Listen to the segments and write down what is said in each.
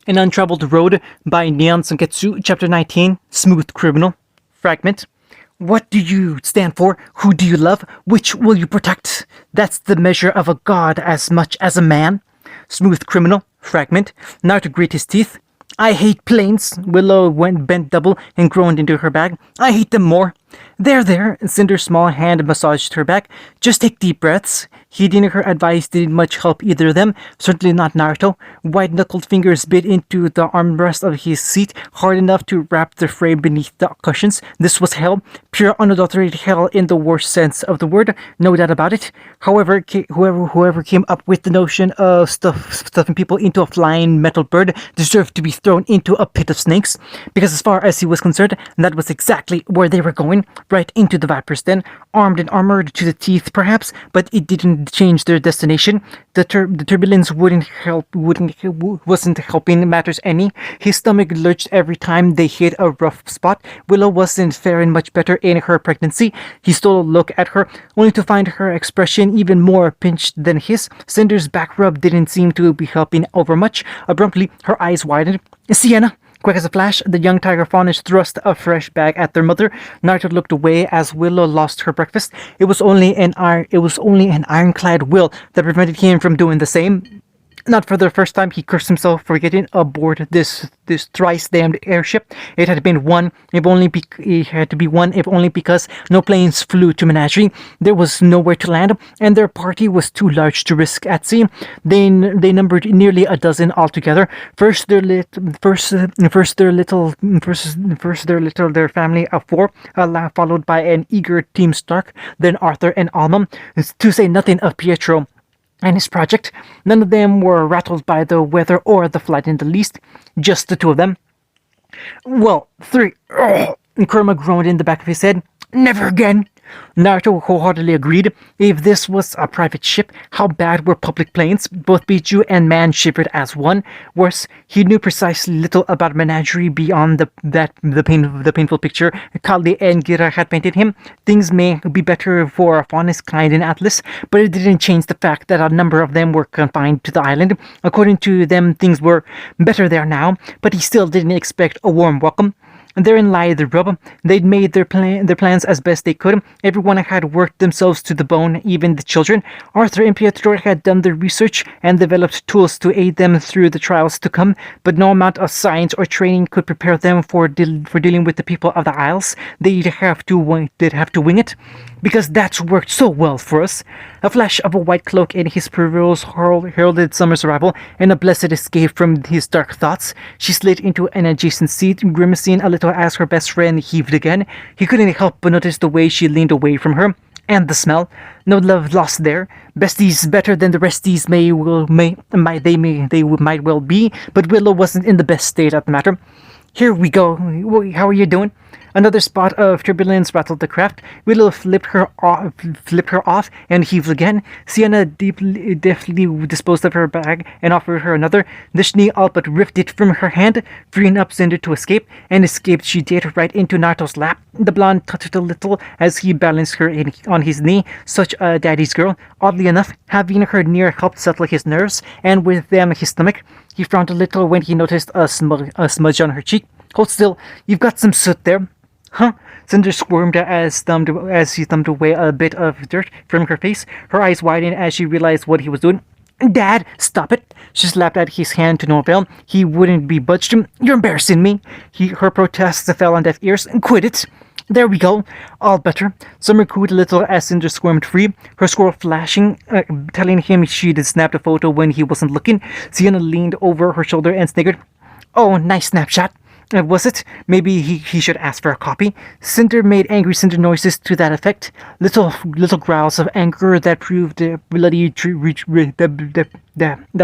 An Untraveled Road by Neon Sanketsu, Chapter 19, Smooth Criminal. Fragment. What do you stand for? Who do you love? Which will you protect? That's the measure of a god as much as a man. Smooth Criminal. Fragment. Now to grit his teeth. I hate planes. Willow went bent double and groaned into her bag. I hate them more. There. Cinder's small hand massaged her back. Just take deep breaths. Heeding her advice didn't much help either of them, certainly not Naruto. White-knuckled fingers bit into the armrest of his seat hard enough to wrap the frame beneath the cushions. This was hell, pure unadulterated hell in the worst sense of the word, no doubt about it. However, whoever came up with the notion of stuffing people into a flying metal bird deserved to be thrown into a pit of snakes, because as far as he was concerned, that was exactly where they were going, right into the Viper's den, armed and armored to the teeth perhaps, but it didn't change their destination. The turbulence wasn't helping matters any. His stomach lurched every time they hit a rough spot. Willow wasn't faring much better in her pregnancy. He stole a look at her, only to find her expression even more pinched than his. Cinder's back rub didn't seem to be helping overmuch. Abruptly, her eyes widened. Sienna! Quick as a flash, the young tiger fawners thrust a fresh bag at their mother. Naruto looked away as Willow lost her breakfast. It was only an ironclad will that prevented him from doing the same. Not for the first time, he cursed himself for getting aboard this thrice damned airship. It had been one, if only because no planes flew to Menagerie. There was nowhere to land, and their party was too large to risk at sea. They numbered nearly a dozen altogether. First their family of four, followed by an eager Team Stark, then Arthur and Alma, to say nothing of Pietro and his project. None of them were rattled by the weather or the flight in the least, just the two of them. Well, three. Ugh. Kurama groaned in the back of his head. Never again. Naruto wholeheartedly agreed. If this was a private ship, how bad were public planes? Both Bichu and Man shivered as one. Worse, he knew precisely little about Menagerie beyond the painful picture Kali and Gira had painted him. Things may be better for a faunus kind in Atlas, but it didn't change the fact that a number of them were confined to the island. According to them, things were better there now, but he still didn't expect a warm welcome. Therein lay the rub. They'd made their plans as best they could. Everyone had worked themselves to the bone, even the children. Arthur and Pietro had done the research and developed tools to aid them through the trials to come, but no amount of science or training could prepare them for dealing with the people of the Isles. They'd have to wing it, because that's worked so well for us. A flash of a white cloak in his peripherals heralded Summer's arrival, and a blessed escape from his dark thoughts. She slid into an adjacent seat, grimacing a little as her best friend heaved again. He couldn't help but notice the way she leaned away from her, and the smell. No love lost there. Besties better than the resties they might well be, but Willow wasn't in the best state of the matter. Here we go. How are you doing? Another spot of turbulence rattled the craft. Willow flipped her off and heaved again. Sienna deftly disposed of her bag and offered her another. The Schnee all but ripped it from her hand, freeing up Cinder to escape, and escaped she did right into Naruto's lap. The blonde tutted a little as he balanced her on his knee, such a daddy's girl. Oddly enough, having her near helped settle his nerves, and with them his stomach. He frowned a little when he noticed a smudge on her cheek. Hold still, you've got some soot there. Huh? Cinder squirmed as he thumbed away a bit of dirt from her face. Her eyes widened as she realized what he was doing. Dad, stop it! She slapped at his hand to no avail. He wouldn't be budged. You're embarrassing me. Her protests fell on deaf ears. Quit it! There we go. All better. Summer cooed a little as Cinder squirmed free, her squirrel flashing, telling him she'd snapped a photo when he wasn't looking. Sienna leaned over her shoulder and sniggered. Oh, nice snapshot. Was it? Maybe he should ask for a copy. Cinder made angry cinder noises to that effect. Little growls of anger that proved that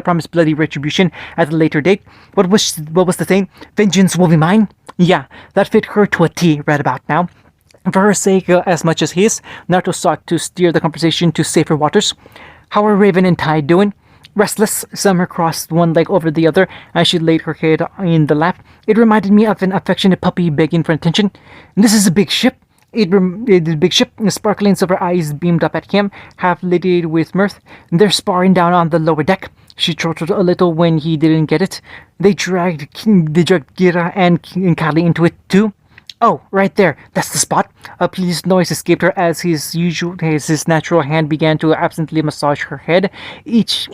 promised bloody retribution at a later date. What was the thing? Vengeance will be mine? Yeah, that fit her to a T right about now. For her sake, as much as his, Naruto sought to steer the conversation to safer waters. How are Raven and Tide doing? Restless, Summer crossed one leg over the other as she laid her head in the lap. It reminded me of an affectionate puppy begging for attention. This is a big ship. The big ship, the sparkling silver eyes beamed up at him, half lidded with mirth. They're sparring down on the lower deck. She chortled a little when he didn't get it. They dragged Gira and Kali into it too. Oh, right there. That's the spot. A pleased noise escaped her as his natural hand began to absently massage her head, each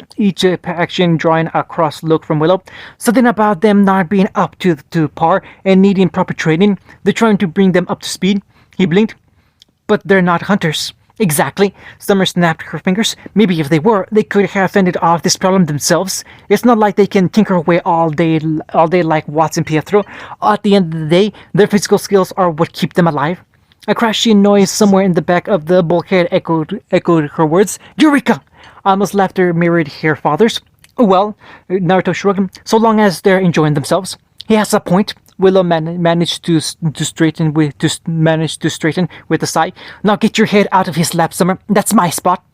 action drawing a cross look from Willow. Something about them not being up to par and needing proper training. They're trying to bring them up to speed. He blinked. But they're not hunters. Exactly. Summer snapped her fingers. Maybe if they were, they could have fended off this problem themselves. It's not like they can tinker away all day like Watts and Pietro. At the end of the day, their physical skills are what keep them alive. A crashing noise somewhere in the back of the bulkhead echoed her words. Eureka! Alma's laughter mirrored her father's. Well, Naruto shrugged, so long as they're enjoying themselves. He has a point. Willow managed to straighten with a sigh. Now get your head out of his lap, Summer. That's my spot.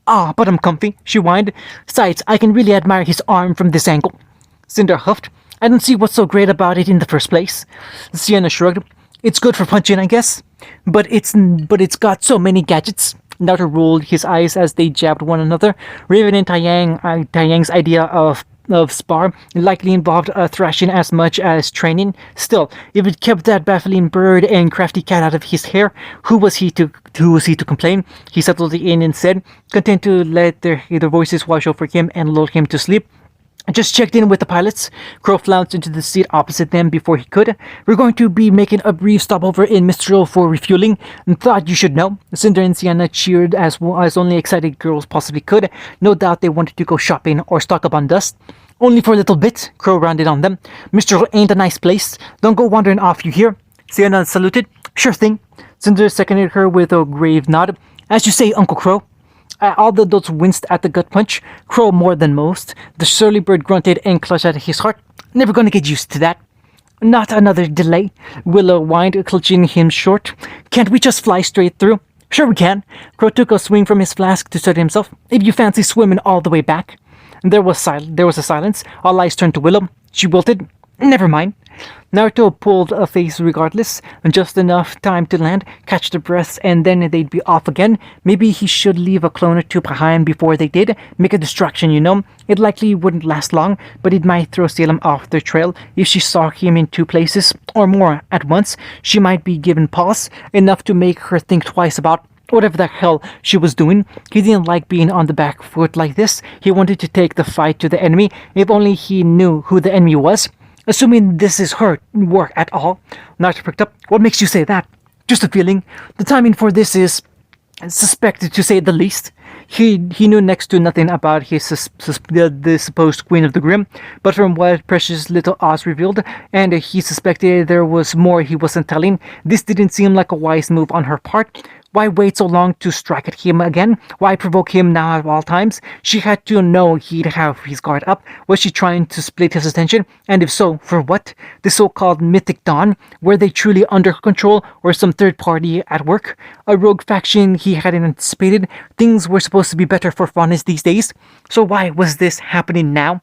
Ah, but I'm comfy, she whined. Besides, I can really admire his arm from this angle. Cinder huffed. I don't see what's so great about it in the first place. Sienna shrugged. It's good for punching, I guess. But it's got so many gadgets. Naruto rolled his eyes as they jabbed one another. Raven and Taeyang's idea of spar likely involved thrashing as much as training. Still, if it kept that baffling bird and crafty cat out of his hair, who was he to complain? He settled in and said, content to let their voices wash over him and lull him to sleep. I just checked in with the pilots. Crow flounced into the seat opposite them before he could. We're going to be making a brief stopover in Mistral for refueling, and thought you should know. Cinder and Sienna cheered as only excited girls possibly could. No doubt they wanted to go shopping or stock up on dust. Only for a little bit, Crow rounded on them. Mistral ain't a nice place. Don't go wandering off, you hear? Sienna saluted. Sure thing. Cinder seconded her with a grave nod. As you say, Uncle Crow. All the adults winced at the gut punch. Crow more than most. The surly bird grunted and clutched at his heart. Never gonna get used to that. Not another delay. Willow whined, clutching him short. Can't we just fly straight through? Sure we can. Crow took a swing from his flask to steady himself. If you fancy swimming all the way back. There was a silence. All eyes turned to Willow. She wilted. Never mind. Naruto pulled a face regardless, just enough time to land, catch their breaths, and then they'd be off again. Maybe he should leave a clone or two behind before they did. Make a distraction, you know. It likely wouldn't last long, but it might throw Salem off their trail. If she saw him in two places, or more, at once, she might be given pause, enough to make her think twice about whatever the hell she was doing. He didn't like being on the back foot like this. He wanted to take the fight to the enemy, if only he knew who the enemy was. Assuming this is her work at all. Naruto pricked up. What makes you say that? Just a feeling. The timing for this is suspected, to say the least. He knew next to nothing about the supposed Queen of the Grim, but from what precious little Oz revealed, and he suspected there was more he wasn't telling, this didn't seem like a wise move on her part. Why wait so long to strike at him again? Why provoke him now at all times? She had to know he'd have his guard up. Was she trying to split his attention? And if so, for what? The so-called Mythic Dawn? Were they truly under control, or some third party at work? A rogue faction he hadn't anticipated? Things were supposed to be better for Faunus these days. So why was this happening now?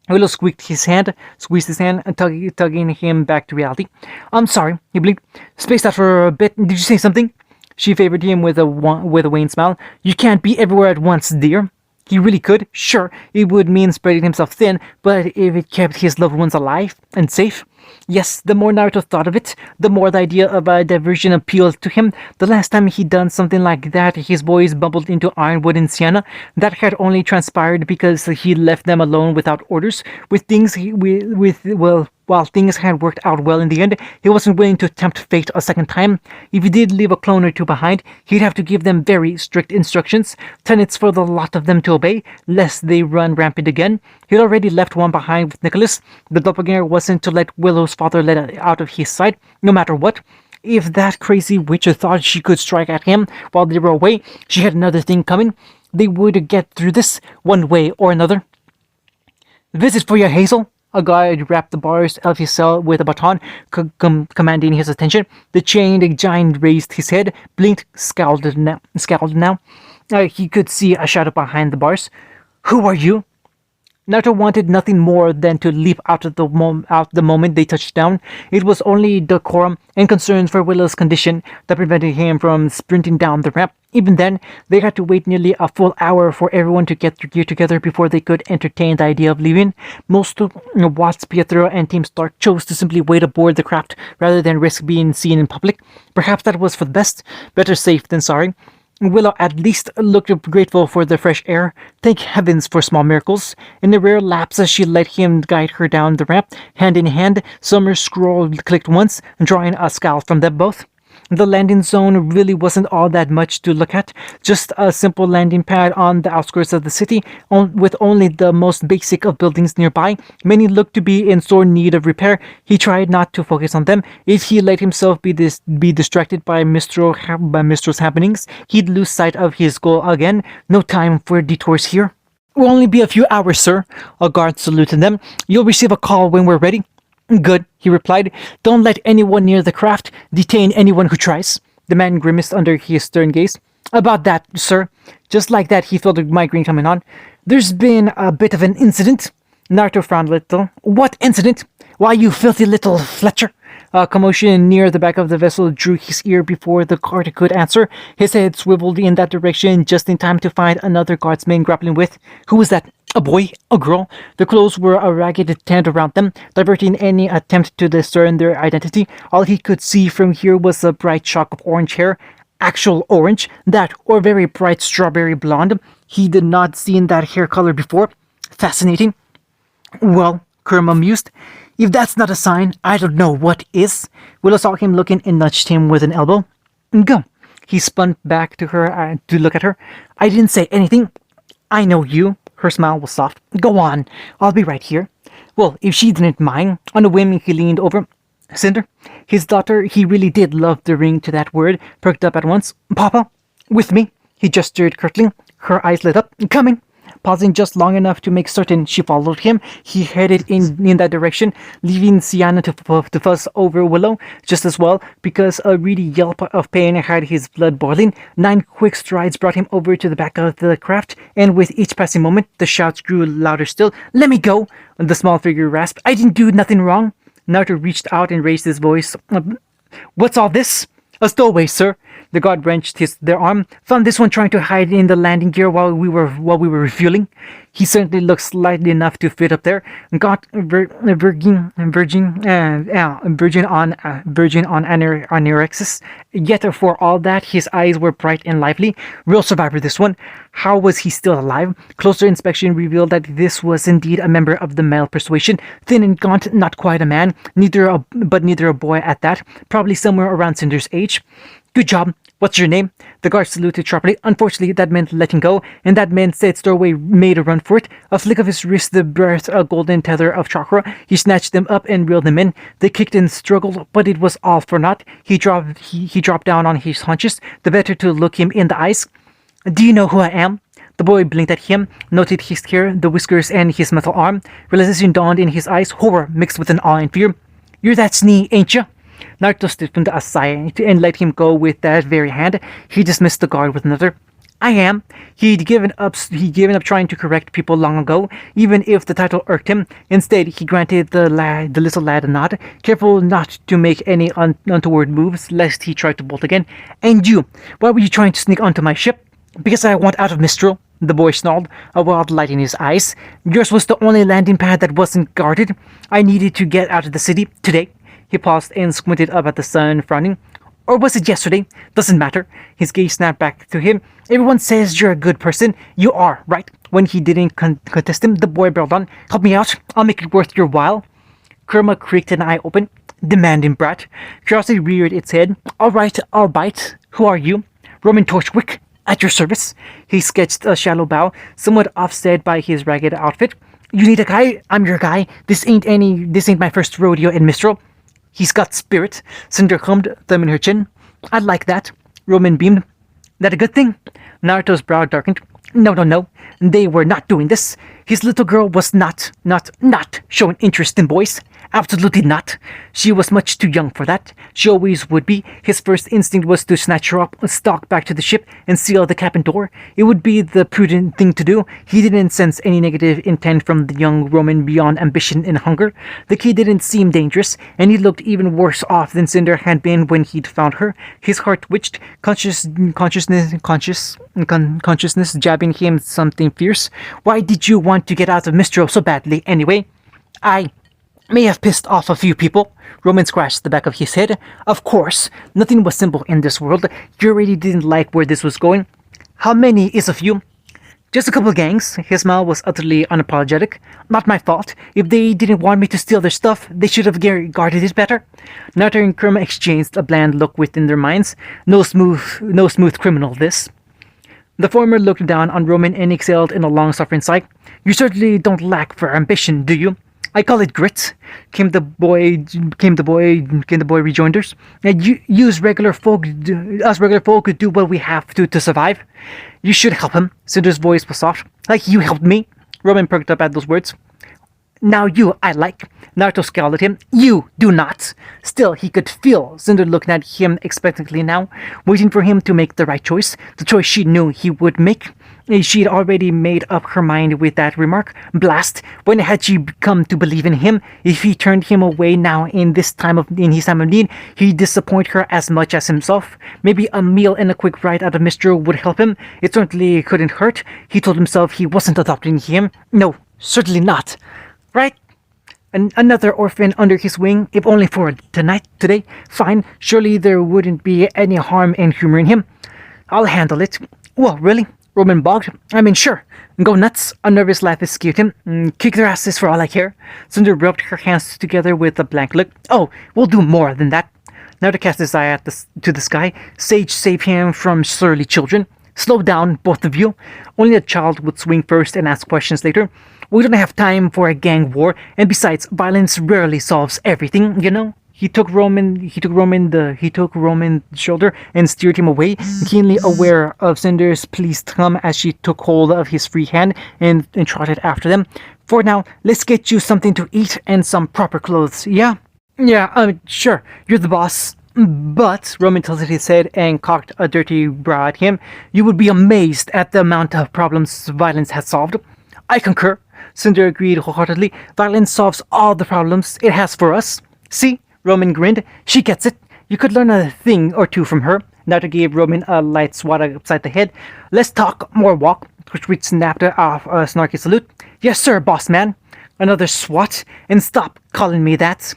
Willow squeezed his hand, and tugging him back to reality. I'm sorry, he blinked. Spaced out for a bit. Did you say something? She favored him with a wan smile. You can't be everywhere at once, dear. He really could. Sure, it would mean spreading himself thin, but if it kept his loved ones alive and safe. Yes, the more Naruto thought of it, the more the idea of a diversion appealed to him. The last time he'd done something like that, his boys bumbled into Ironwood and Sienna. That had only transpired because he left them alone without orders. While things had worked out well in the end, he wasn't willing to tempt fate a second time. If he did leave a clone or two behind, he'd have to give them very strict instructions, tenets for the lot of them to obey, lest they run rampant again. He'd already left one behind with Nicholas. The doppelganger wasn't to let Willow's father let out of his sight, no matter what. If that crazy witch thought she could strike at him while they were away, she had another thing coming. They would get through this, one way or another. Visit for you, Hazel. A guard rapped the bars of his cell with a baton, commanding his attention. The chained giant raised his head, blinked, scowled now. He could see a shadow behind the bars. Who are you? Naruto wanted nothing more than to leap out the moment they touched down. It was only decorum and concerns for Willow's condition that prevented him from sprinting down the ramp. Even then, they had to wait nearly a full hour for everyone to get their gear together before they could entertain the idea of leaving. Most of Watts, Pietro, and Team Stark chose to simply wait aboard the craft rather than risk being seen in public. Perhaps that was for the best. Better safe than sorry. Willow at least looked grateful for the fresh air. Thank heavens for small miracles. In the rare lapses she let him guide her down the ramp, hand in hand, Summer's scroll clicked once, drawing a scowl from them both. The landing zone really wasn't all that much to look at, just a simple landing pad on the outskirts of the city, with only the most basic of buildings nearby. Many looked to be in sore need of repair. He tried not to focus on them. If he let himself be distracted by Mistro's happenings, he'd lose sight of his goal again. No time for detours here. "We'll only be a few hours, sir." A guard saluted them. "You'll receive a call when we're ready." "Good," he replied. "Don't let anyone near the craft detain anyone who tries." The man grimaced under his stern gaze. "About that, sir." Just like that, he felt a migraine coming on. "There's been a bit of an incident." Naruto frowned a little. "What incident?" "Why, you filthy little Fletcher." A commotion near the back of the vessel drew his ear before the guard could answer. His head swiveled in that direction just in time to find another guardsman grappling with. Who was that? A boy? A girl? The clothes were a ragged tent around them, diverting any attempt to discern their identity. All he could see from here was a bright shock of orange hair. Actual orange? That, or very bright strawberry blonde. He did not seen that hair color before. Fascinating. "Well," Kurama mused, "if that's not a sign, I don't know what is." Willow saw him looking and nudged him with an elbow. "Go." He spun back to her to look at her. "I didn't say anything." "I know you." Her smile was soft. "Go on. I'll be right here." Well, if she didn't mind. On a whim, he leaned over. Cinder? His daughter, he really did love the ring to that word, perked up at once. "Papa? With me?" He gestured curtly. Her eyes lit up. "Coming." Pausing just long enough to make certain she followed him, he headed in that direction, leaving Sienna to fuss over Willow just as well, because a reedy yelp of pain had his blood boiling. 9 quick strides brought him over to the back of the craft, and with each passing moment, the shouts grew louder still. "Let me go!" The small figure rasped. "I didn't do nothing wrong." Naruto reached out and raised his voice. "What's all this?" "A stowaway, sir." The guard wrenched their arm. "Found this one trying to hide in the landing gear while we were refueling." He certainly looked slightly enough to fit up there. Got virgin on anorexis. Yet for all that, his eyes were bright and lively. Real survivor, this one. How was he still alive? Closer inspection revealed that this was indeed a member of the male persuasion. Thin and gaunt, not quite a man, neither a boy at that. Probably somewhere around Cinder's age. "Good job. What's your name?" The guard saluted sharply. Unfortunately, that meant letting go, and that man said Stowaway made a run for it. A flick of his wrist birthed a golden tether of chakra. He snatched them up and reeled them in. They kicked and struggled, but it was all for naught. He dropped down on his haunches, the better to look him in the eyes. "Do you know who I am?" The boy blinked at him, noted his hair, the whiskers, and his metal arm. Realization dawned in his eyes, horror mixed with an awe and fear. "You're that Schnee, ain't you?" Naruto stiffened aside and let him go with that very hand. He dismissed the guard with another. "I am." He'd given up trying to correct people long ago, even if the title irked him. Instead, he granted the little lad a nod, careful not to make any untoward moves, lest he tried to bolt again. "And you, why were you trying to sneak onto my ship?" "Because I want out of Mistral," the boy snarled, a wild light in his eyes. "Yours was the only landing pad that wasn't guarded. I needed to get out of the city today." He paused and squinted up at the sun, frowning. "Or was it yesterday? Doesn't matter." His gaze snapped back to him. "Everyone says you're a good person. You are, right?" When he didn't contest him, the boy barreled on. "Help me out. I'll make it worth your while." Kurama creaked an eye open. "Demanding brat." Curiosity reared its head. "All right, I'll bite. Who are you?" "Roman Torchwick. At your service." He sketched a shallow bow, somewhat offset by his ragged outfit. "You need a guy? I'm your guy. This ain't my first rodeo in Mistral." "He's got spirit," Cinder hummed, thumb in her chin. "I'd like that." Roman beamed. "That a good thing?" Naruto's brow darkened. No. They were not doing this. His little girl was not showing interest in boys. Absolutely not. She was much too young for that. She always would be. His first instinct was to snatch her up, stalk back to the ship, and seal the cabin door. It would be the prudent thing to do. He didn't sense any negative intent from the young Roman beyond ambition and hunger. The kid didn't seem dangerous, and he looked even worse off than Cinder had been when he'd found her. His heart twitched, consciousness jabbing him something fierce. Why did you want to get out of Mistro so badly, anyway? I may have pissed off a few people. Roman scratched the back of his head. Of course, nothing was simple in this world. You already didn't like where this was going. How many is a few? Just a couple of gangs. His smile was utterly unapologetic. Not my fault. If they didn't want me to steal their stuff, they should have guarded it better. Naruto and Kurama exchanged a bland look within their minds. No smooth criminal, this. The former looked down on Roman and exhaled in a long-suffering sigh. You certainly don't lack for ambition, do you? I call it grit. Came the boy rejoinders. Us regular folk do what we have to survive. You should help him. Cinder's voice was soft. Like you helped me. Roman perked up at those words. Now you I like. Naruto scowled at him. You do not. Still, he could feel Cinder looking at him expectantly now, waiting for him to make the right choice, the choice she knew he would make. She'd already made up her mind with that remark. Blast! When had she come to believe in him? If he turned him away now in his time of need, he'd disappoint her as much as himself. Maybe a meal and a quick ride out of Mistro would help him. It certainly couldn't hurt. He told himself he wasn't adopting him. No, certainly not. Right? Another orphan under his wing, if only for today. Fine, surely there wouldn't be any harm in humoring him. I'll handle it. Well, really? Roman bogged. I mean, sure. Go nuts. A nervous laugh escaped him. Kick their asses for all I care. Cinder rubbed her hands together with a blank look. Oh, we'll do more than that. Naruto cast his eye to the sky. Sage, save him from surly children. Slow down, both of you. Only a child would swing first and ask questions later. We don't have time for a gang war, and besides, violence rarely solves everything, you know? He took Roman's shoulder and steered him away, keenly aware of Cinder's pleased thumb as she took hold of his free hand and trotted after them. For now, let's get you something to eat and some proper clothes, yeah? Yeah, sure, you're the boss. But, Roman tilted his head and cocked a dirty brow at him, you would be amazed at the amount of problems violence has solved. I concur. Cinder agreed wholeheartedly. Violence solves all the problems it has for us. See? Roman grinned. She gets it. You could learn a thing or two from her. Naruto gave Roman a light swat upside the head. Less talk, more walk. Which snapped off a snarky salute. Yes, sir, boss man. Another swat. And stop calling me that.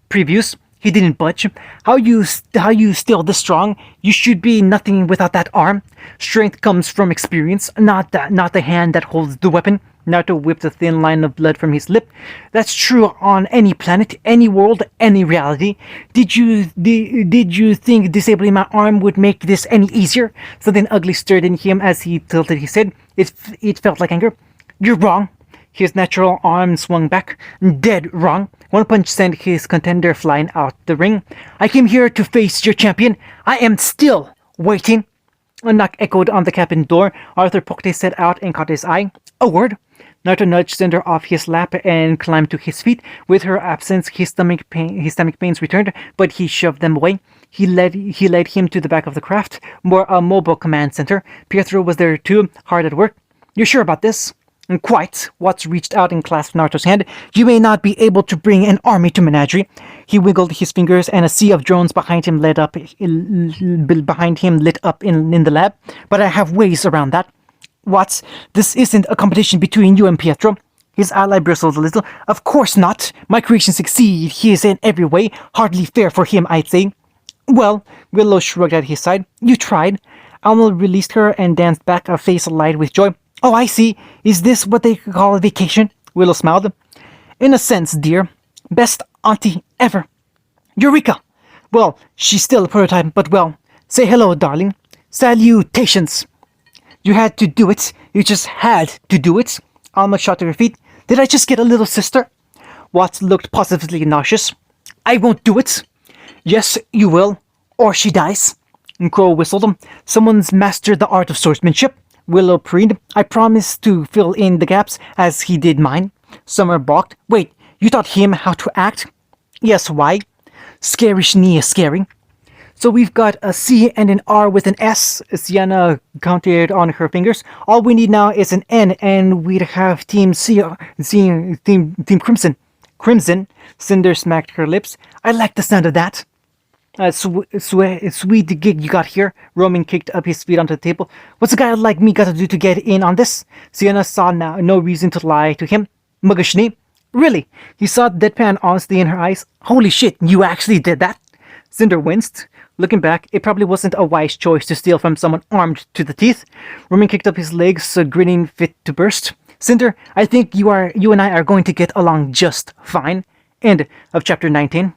Previews. He didn't budge. How you still this strong? You should be nothing without that arm. Strength comes from experience, not the hand that holds the weapon. Naruto whipped a thin line of blood from his lip. That's true on any planet, any world, any reality. Did you think disabling my arm would make this any easier? Something ugly stirred in him as he tilted his head. It felt like anger. You're wrong. His natural arm swung back. Dead wrong. One punch sent his contender flying out the ring. I came here to face your champion. I am still waiting. A knock echoed on the cabin door. Arthur poked his head out and caught his eye. A word. Naruto nudged Cinder off his lap and climbed to his feet. With her absence, his stomach pains returned, but he shoved them away. He led him to the back of the craft, a mobile command center. Pietro was there too, hard at work. You sure about this? Quite. Watts reached out and clasped Naruto's hand. You may not be able to bring an army to Menagerie. He wiggled his fingers, and a sea of drones behind him lit up in the lab. But I have ways around that. Watts, this isn't a competition between you and Pietro. His ally bristled a little. Of course not. My creations succeed. He is in every way. Hardly fair for him, I'd say. Well, Willow shrugged at his side. You tried. Alma released her and danced back, a face alight with joy. Oh, I see. Is this what they call a vacation? Willow smiled. In a sense, dear. Best auntie ever. Eureka! Well, she's still a prototype, but well. Say hello, darling. Salutations. You had to do it. You just had to do it. Alma shot to her feet. Did I just get a little sister? Watts looked positively nauseous. I won't do it. Yes, you will. Or she dies. And Crow whistled. Someone's mastered the art of swordsmanship. Willow preened. I promised to fill in the gaps as he did mine. Summer balked. Wait, you taught him how to act? Yes, why? Scary Schnee is scary. So we've got a C and an R with an S. Sienna counted on her fingers. All we need now is an N, and we'd have Team Team Crimson. Crimson. Cinder smacked her lips. I like the sound of that. Sweet gig you got here. Roman kicked up his feet onto the table. What's a guy like me got to do to get in on this? Sienna saw now no reason to lie to him. Mugashni? Really? He saw deadpan honesty in her eyes. Holy shit, you actually did that? Cinder winced. Looking back, it probably wasn't a wise choice to steal from someone armed to the teeth. Roman kicked up his legs, grinning fit to burst. Cinder, I think you and I are going to get along just fine. End of chapter 19.